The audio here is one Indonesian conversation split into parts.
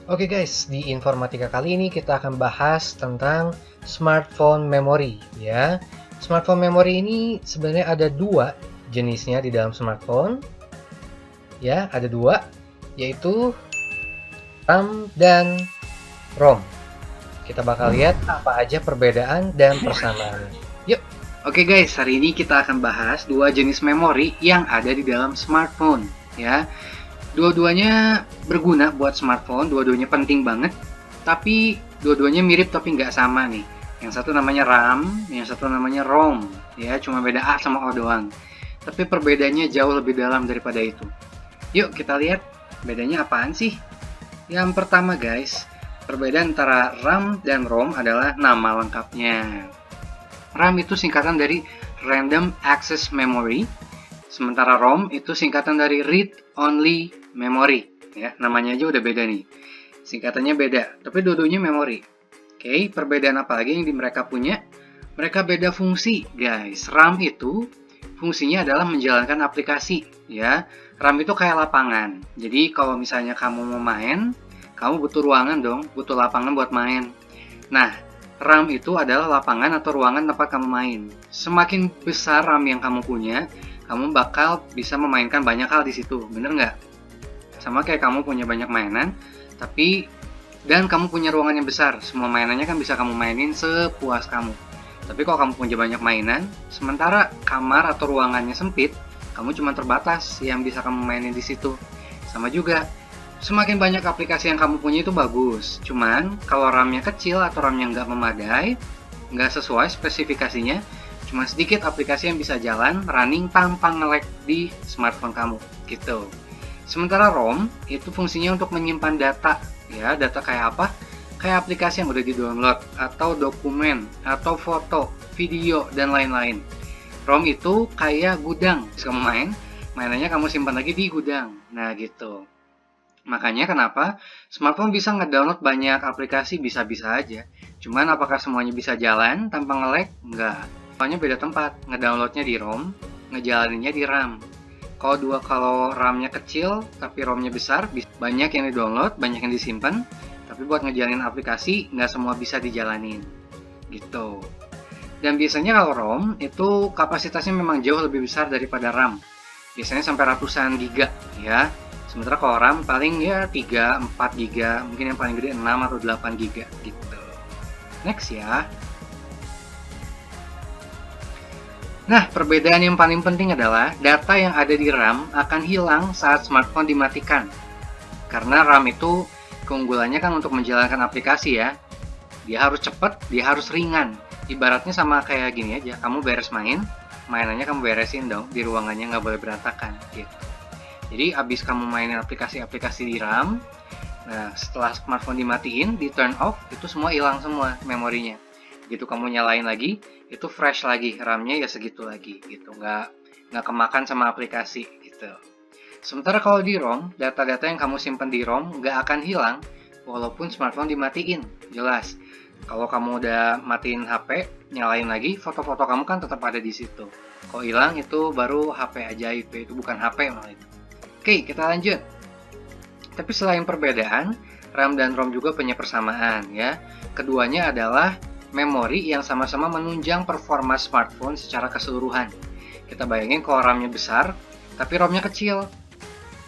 Oke guys, di informatika kali ini kita akan bahas tentang smartphone memory ya. Smartphone memory ini sebenarnya ada dua jenisnya di dalam smartphone. Ya, ada dua, yaitu RAM dan ROM. Kita bakal lihat apa aja perbedaan dan persamaannya. Yuk. Oke guys, hari ini kita akan bahas dua jenis memori yang ada di dalam smartphone ya. Dua-duanya berguna buat smartphone, dua-duanya penting banget. Tapi dua-duanya mirip tapi nggak sama nih. Yang satu namanya RAM, yang satu namanya ROM ya, cuma beda A sama O doang. Tapi perbedaannya jauh lebih dalam daripada itu. Yuk kita lihat bedanya apaan sih? Yang pertama guys, perbedaan antara RAM dan ROM adalah nama lengkapnya. RAM itu singkatan dari Random Access Memory, sementara ROM itu singkatan dari Read Only Memory. Ya, namanya aja udah beda nih. Singkatannya beda, tapi dua-duanya memori. Oke, perbedaan apa lagi yang mereka punya? Mereka beda fungsi, guys. RAM itu fungsinya adalah menjalankan aplikasi, ya. RAM itu kayak lapangan. Jadi kalau misalnya kamu mau main, kamu butuh ruangan dong, butuh lapangan buat main. Nah, RAM itu adalah lapangan atau ruangan tempat kamu main. Semakin besar RAM yang kamu punya, kamu bakal bisa memainkan banyak hal di situ, bener nggak? Sama kayak kamu punya banyak mainan, dan kamu punya ruangan yang besar, semua mainannya kan bisa kamu mainin sepuas kamu. Tapi kalau kamu punya banyak mainan, sementara kamar atau ruangannya sempit, kamu cuma terbatas yang bisa kamu mainin di situ. Sama juga, semakin banyak aplikasi yang kamu punya itu bagus. Cuman kalau RAM-nya kecil atau RAM-nya nggak memadai, nggak sesuai spesifikasinya, cuma sedikit aplikasi yang bisa jalan running tanpa nge-lag di smartphone kamu gitu. Sementara ROM itu fungsinya untuk menyimpan data, ya, data kayak apa? Kayak aplikasi yang udah di-download, atau dokumen, atau foto, video, dan lain-lain. ROM itu kayak gudang, bisa kamu mainannya kamu simpan lagi di gudang. Nah gitu. Makanya kenapa smartphone bisa nge-download banyak aplikasi bisa-bisa aja. Cuman apakah semuanya bisa jalan tanpa nge-lag? Enggak. Soalnya beda tempat, nge-downloadnya di ROM, ngejalaninnya di RAM. Kalau RAM-nya kecil tapi ROM-nya besar, banyak yang di-download, banyak yang disimpan, tapi buat ngejalanin aplikasi nggak semua bisa dijalanin. Gitu. Dan biasanya kalau ROM itu kapasitasnya memang jauh lebih besar daripada RAM. Biasanya sampai ratusan giga ya. Sementara kalau RAM paling ya 3, 4 giga, mungkin yang paling gede 6 atau 8 giga gitu. Next ya. Nah, perbedaan yang paling penting adalah data yang ada di RAM akan hilang saat smartphone dimatikan. Karena RAM itu keunggulannya kan untuk menjalankan aplikasi ya. Dia harus cepat, dia harus ringan. Ibaratnya sama kayak gini aja, kamu beres mainannya kamu beresin dong, di ruangannya nggak boleh berantakan gitu. Jadi abis kamu mainin aplikasi-aplikasi di RAM, nah setelah smartphone dimatiin, di turn off, itu semua hilang semua memorinya. Gitu kamu nyalain lagi, itu fresh lagi, RAM-nya ya segitu lagi gitu, nggak kemakan sama aplikasi gitu. Sementara kalau di ROM, data-data yang kamu simpan di ROM nggak akan hilang walaupun smartphone dimatiin, jelas. Kalau kamu udah matiin HP, nyalain lagi, foto-foto kamu kan tetap ada di situ. Kalau hilang itu baru HP ajaib, itu bukan HP malah itu. Oke, kita lanjut. Tapi selain perbedaan, RAM dan ROM juga punya persamaan ya. Keduanya adalah memori yang sama-sama menunjang performa smartphone secara keseluruhan. Kita bayangin kalau RAM-nya besar, tapi ROM-nya kecil.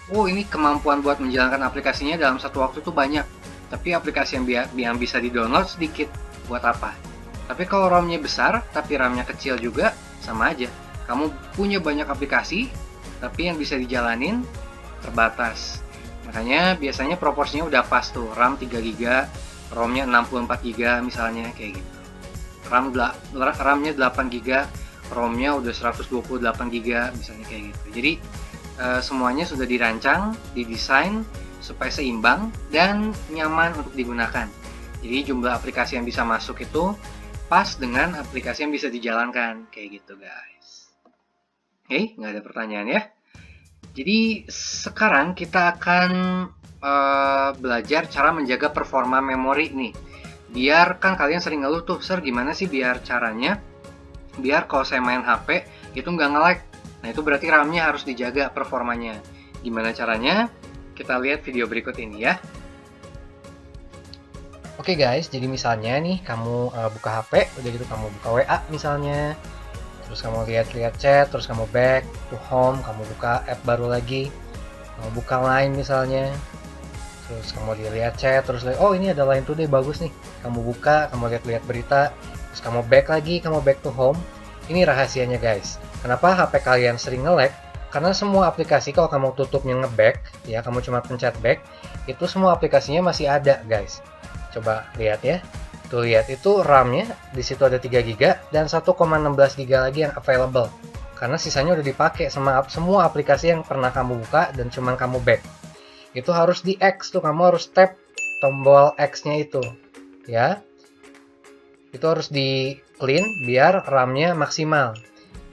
Oh, ini kemampuan buat menjalankan aplikasinya dalam satu waktu itu banyak. Tapi aplikasi yang bisa di-download sedikit. Buat apa? Tapi kalau ROM-nya besar, tapi RAM-nya kecil juga, sama aja. Kamu punya banyak aplikasi, tapi yang bisa dijalanin terbatas. Makanya biasanya proporsinya udah pas tuh. RAM 3 GB, ROM-nya 64 GB misalnya, kayak gitu. RAM-nya 8 GB, ROM-nya udah 128 GB misalnya kayak gitu. Jadi semuanya sudah dirancang, didesain supaya seimbang dan nyaman untuk digunakan. Jadi jumlah aplikasi yang bisa masuk itu pas dengan aplikasi yang bisa dijalankan, kayak gitu guys. Oke, nggak ada pertanyaan ya. Jadi sekarang kita akan belajar cara menjaga performa memori nih. Biar kan kalian sering ngeluh tuh, Sir gimana sih biar caranya biar kalau saya main HP itu nggak nge-lag. Nah itu berarti RAM-nya harus dijaga performanya. Gimana caranya? Kita lihat video berikut ini ya. Oke guys, jadi misalnya nih kamu buka HP, udah gitu kamu buka WA misalnya, terus kamu lihat-lihat chat, terus kamu back to home, kamu buka app baru lagi, kamu buka Line misalnya, terus kamu lihat chat, terus lihat, oh ini ada Line Today bagus nih, kamu buka, kamu lihat-lihat berita, terus kamu back lagi, kamu back to home. Ini rahasianya guys, kenapa HP kalian sering nge-lag? Karena semua aplikasi kalau kamu tutupnya nge-back, ya kamu cuma pencet back, itu semua aplikasinya masih ada guys. Coba lihat ya. Tuh lihat itu RAM-nya di situ ada 3 GB dan 1,16 GB lagi yang available. Karena sisanya udah dipakai sama semua aplikasi yang pernah kamu buka dan cuman kamu back. Itu harus di X tuh, kamu harus tap tombol X-nya itu. Ya. Itu harus di clean biar RAM-nya maksimal.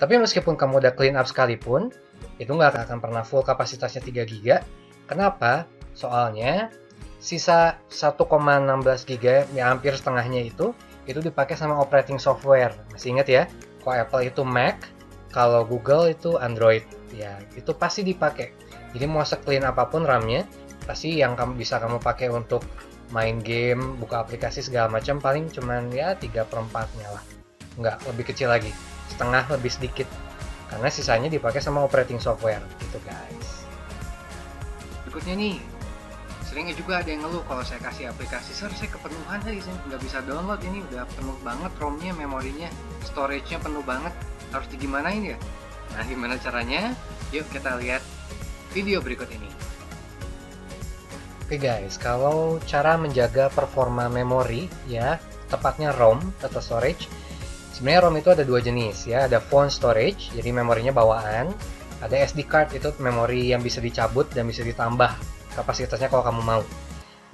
Tapi meskipun kamu udah clean up sekalipun, itu nggak akan pernah full kapasitasnya 3 GB. Kenapa? Soalnya sisa 1,16 GB, ya hampir setengahnya itu dipakai sama operating software. Masih ingat ya? Kalau Apple itu Mac, kalau Google itu Android. Ya, itu pasti dipakai. Jadi mau se-clean apapun RAM-nya, pasti yang bisa kamu pakai untuk main game, buka aplikasi segala macam paling cuman ya 3/4-nya lah. Nggak, lebih kecil lagi. Setengah lebih sedikit. Karena sisanya dipakai sama operating software. Gitu guys. Berikutnya nih, seringnya juga ada yang ngeluh kalau saya kasih aplikasi, saya kepenuhan tadi, saya nggak bisa download, ini udah penuh banget ROM-nya, memorinya, storage-nya penuh banget, harus digimanain ya? Nah, gimana caranya? Yuk kita lihat video berikut ini. Oke guys, kalau cara menjaga performa memori ya, tepatnya ROM atau storage, sebenarnya ROM itu ada dua jenis ya, ada phone storage, jadi memorinya bawaan, ada SD card itu memori yang bisa dicabut dan bisa ditambah kapasitasnya kalau kamu mau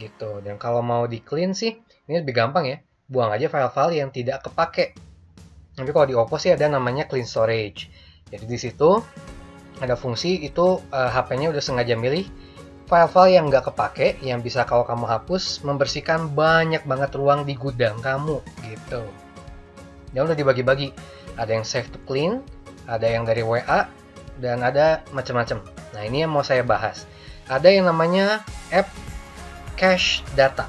gitu. Dan kalau mau di clean sih ini lebih gampang ya, buang aja file-file yang tidak kepake. Tapi kalau di Oppo sih ada namanya clean storage, jadi di situ ada fungsi itu HP-nya udah sengaja milih file-file yang nggak kepake, yang bisa kalau kamu hapus membersihkan banyak banget ruang di gudang kamu gitu. Dan udah dibagi-bagi, ada yang save to clean, ada yang dari WA, dan ada macam-macam. Nah ini yang mau saya bahas. Ada yang namanya app cache data.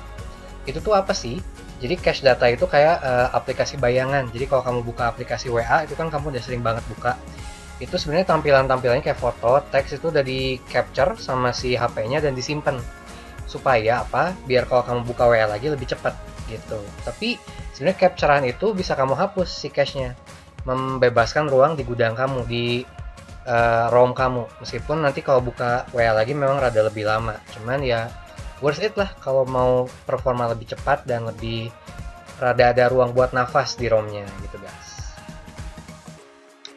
Itu tuh apa sih? Jadi cache data itu kayak aplikasi bayangan. Jadi kalau kamu buka aplikasi WA itu kan kamu udah sering banget buka. Itu sebenarnya tampilannya kayak foto, teks itu udah di capture sama si HP-nya dan disimpan. Supaya apa? Biar kalau kamu buka WA lagi lebih cepat gitu. Tapi sebenarnya capturean itu bisa kamu hapus si cache-nya. Membebaskan ruang di gudang kamu, di ROM kamu, meskipun nanti kalau buka WA lagi memang rada lebih lama, cuman ya worth it lah kalau mau performa lebih cepat dan lebih rada ada ruang buat nafas di ROM-nya gitu guys.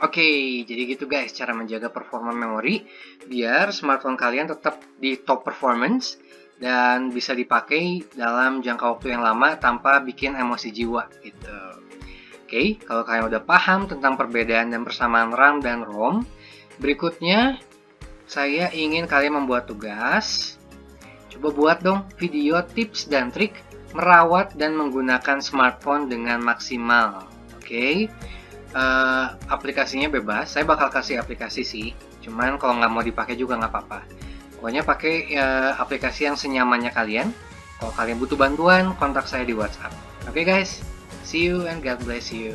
Oke, jadi gitu guys cara menjaga performa memori biar smartphone kalian tetap di top performance dan bisa dipakai dalam jangka waktu yang lama tanpa bikin emosi jiwa gitu. Oke, kalau kalian udah paham tentang perbedaan dan persamaan RAM dan ROM, berikutnya, saya ingin kalian membuat tugas. Coba buat dong video tips dan trik merawat dan menggunakan smartphone dengan maksimal. Oke, aplikasinya bebas. Saya bakal kasih aplikasi sih. Cuman kalau nggak mau dipakai juga nggak apa-apa. Pokoknya pakai aplikasi yang senyamannya kalian. Kalau kalian butuh bantuan, kontak saya di WhatsApp. Oke guys, see you and God bless you.